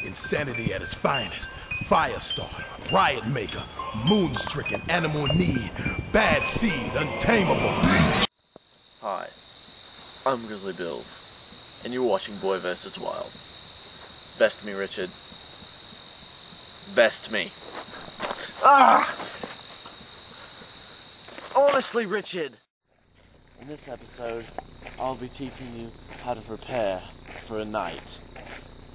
Insanity at its finest. Firestarter, riot maker, moon-stricken, animal in need, bad seed, untamable. Hi, I'm Grizzly Bills, and you're watching Boy vs. Wild. Best me, Richard. Best me. Ah! Honestly, Richard! In this episode, I'll be teaching you how to prepare for a night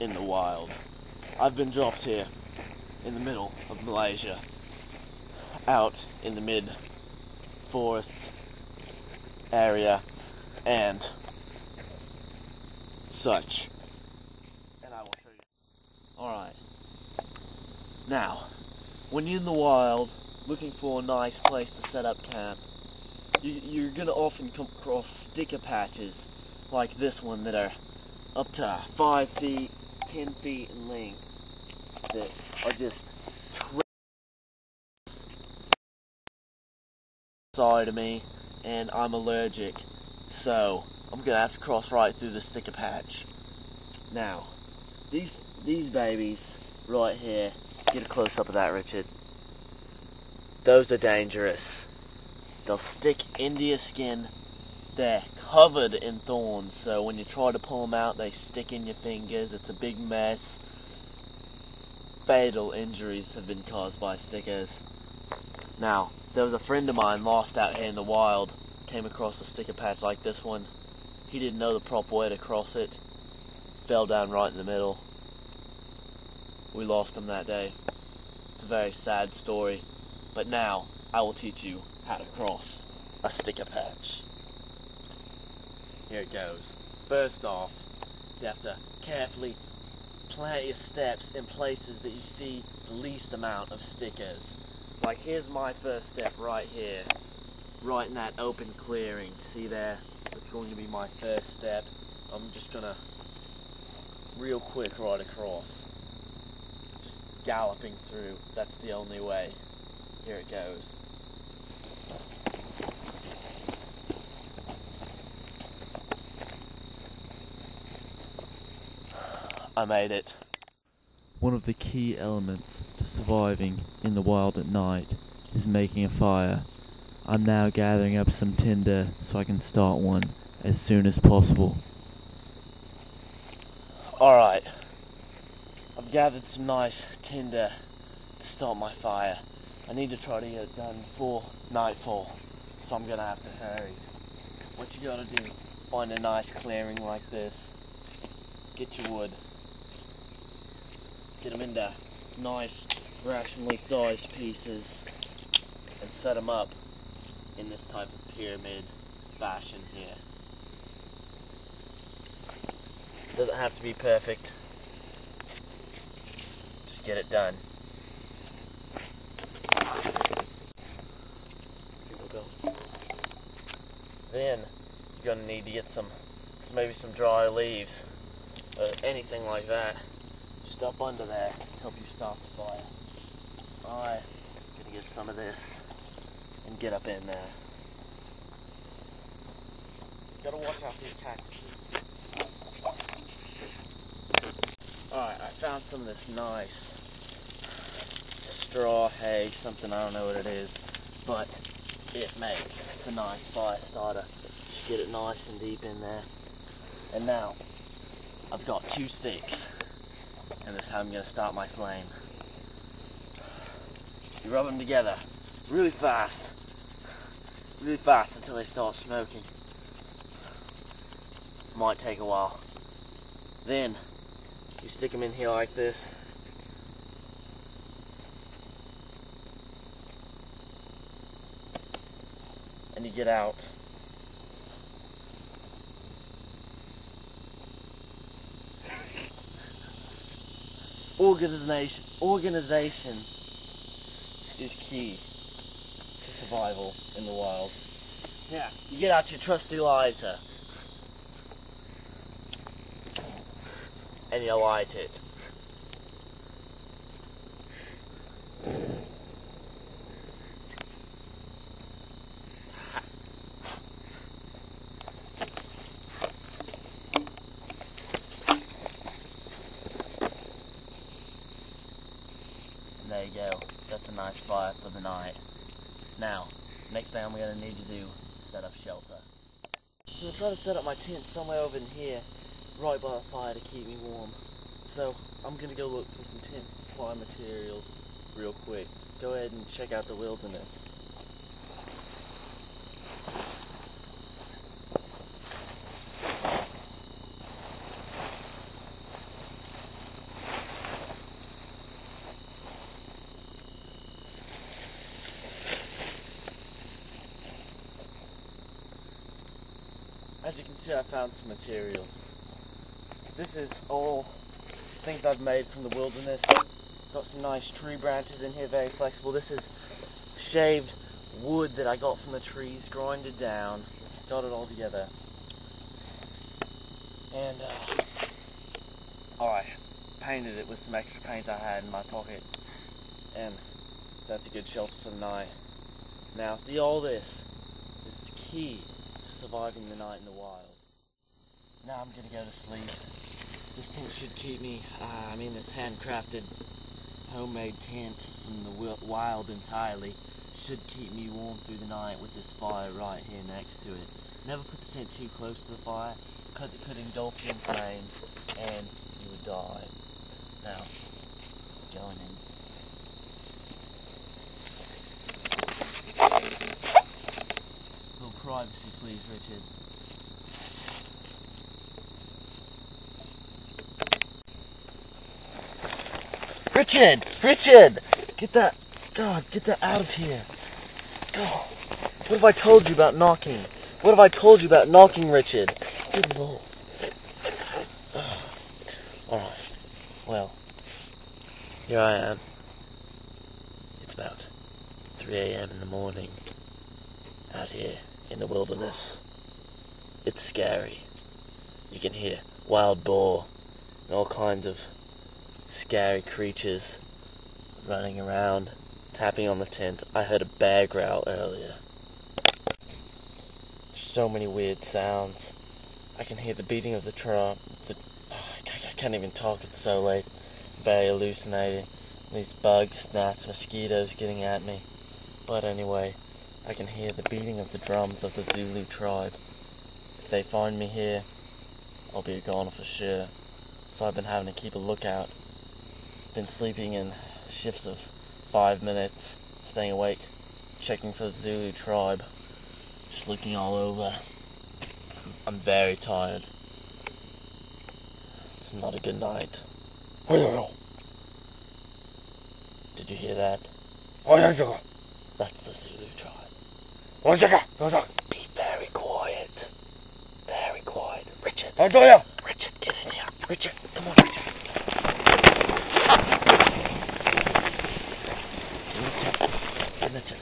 in the wild. I've been dropped here in the middle of Malaysia, out in the mid-forest area and such. And I will show you. Alright. Now, when you're in the wild, looking for a nice place to set up camp, you're going to often come across sticker patches like this one that are up to 5 feet, 10 feet in length that are just sorry to me, and I'm allergic, so I'm going to have to cross right through the sticker patch. Now, these babies right here, get a close-up of that, Richard. Those are dangerous. They'll stick into your skin. They're covered in thorns, so when you try to pull them out, they stick in your fingers. It's a big mess. Fatal injuries have been caused by stickers. Now, there was a friend of mine lost out here in the wild, came across a sticker patch like this one. He didn't know the proper way to cross it, fell down right in the middle. We lost him that day. It's a very sad story, but now I will teach you how to cross a sticker patch. Here it goes. First off, you have to carefully plant your steps in places that you see the least amount of stickers. Like, here's my first step right here, right in that open clearing. See there? That's going to be my first step. I'm just gonna real quick right across. Just galloping through. That's the only way. Here it goes. I made it. One of the key elements to surviving in the wild at night is making a fire. I'm now gathering up some tinder so I can start one as soon as possible. Alright, I've gathered some nice tinder to start my fire. I need to try to get it done before nightfall, so I'm gonna have to hurry. What you gotta do, find a nice clearing like this, get your wood, get them into nice, rationally sized pieces, and set them up in this type of pyramid fashion here. Doesn't have to be perfect, just get it done. Then you're gonna need to get maybe some dry leaves, or anything like that, just up under there to help you start the fire. I'm gonna get some of this and get up in there. Gotta watch out these cactuses. Alright, I found some of this nice straw hay, something, I don't know what it is, but it makes a nice fire starter. Just get it nice and deep in there. And now, I've got 2 sticks, and this is how I'm going to start my flame. You rub them together really fast until they start smoking. Might take a while. Then, you stick them in here like this. And you get out. Organization is key to survival in the wild. Yeah, you get out your trusty lighter and you light it. There you go. That's a nice fire for the night. Now, next thing I'm going to need to do is set up shelter. I'm going to try to set up my tent somewhere over in here, right by the fire to keep me warm. So, I'm going to go look for some tent supply materials real quick. Go ahead and check out the wilderness. As you can see, I found some materials. This is all things I've made from the wilderness. Got some nice tree branches in here, very flexible. This is shaved wood that I got from the trees, grinded down, got it all together. And, I painted it with some extra paint I had in my pocket. And that's a good shelter for the night. Now, see, all this is key to surviving the night in the wild. Now I'm gonna go to sleep. This tent should keep me, this handcrafted homemade tent from the wild entirely should keep me warm through the night with this fire right here next to it. Never put the tent too close to the fire because it could engulf you in flames and you would die. Now, going in. A little privacy please, Richard. Richard! Get that out of here. Oh, what have I told you about knocking? What have I told you about knocking, Richard? Good Lord. Alright, well, here I am. It's about 3 a.m. in the morning, out here in the wilderness. It's scary. You can hear wild boar and all kinds of scary creatures running around, tapping on the tent. I heard a bear growl earlier. There's so many weird sounds. I can hear the beating of the drum. I can't even talk, it's so late. Very hallucinating. These bugs, gnats, mosquitoes getting at me. But anyway, I can hear the beating of the drums of the Zulu tribe. If they find me here, I'll be a goner for sure. So I've been having to keep a lookout. Been sleeping in shifts of 5 minutes, staying awake, checking for the Zulu tribe, just looking all over. I'm very tired. It's not a good night. Did you hear that? That's the Zulu tribe. Be very quiet. Very quiet. Richard, get in here. Richard, come on, Richard. Richard.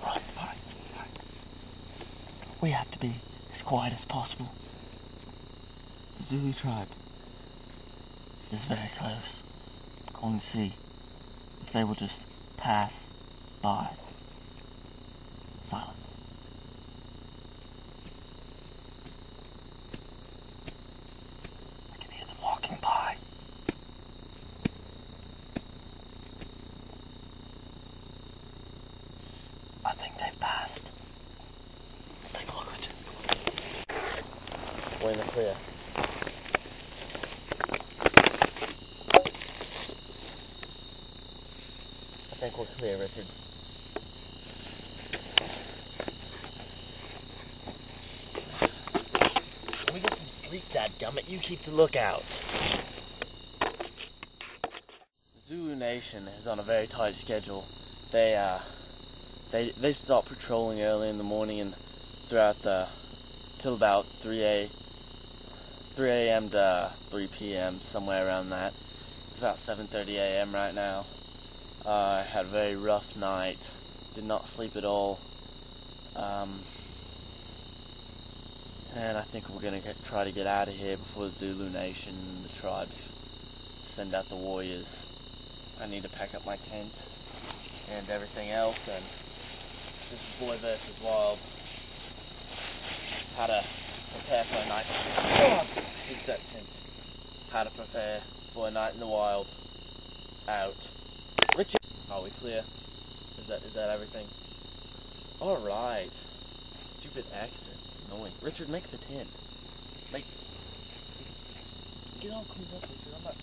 Alright. We have to be as quiet as possible. The Zulu tribe is very close. I'm going to see if they will just pass by. Silence. I can hear them walking by. I think they've passed. Let's take a look, Richard. We're in the clear. I think we're clear, Richard. Can we get some sleep, dadgummit? You keep the lookout. The Zulu Nation is on a very tight schedule. They stop patrolling early in the morning and throughout till about 3 a.m. to 3 p.m. somewhere around that. It's about 7:30 a.m. right now. I had a very rough night. Did not sleep at all. And I think we're gonna try to get out of here before the Zulu Nation and the tribes send out the warriors. I need to pack up my tent and everything else, and this is Boy vs. Wild. How to prepare for a night. Here's that tent. How to prepare for a night in the wild. Out. Richard. Are we clear? Is that everything? Alright. Stupid accent. It's annoying. Richard, make the tent. Get all cleaned up, Richard. I'm not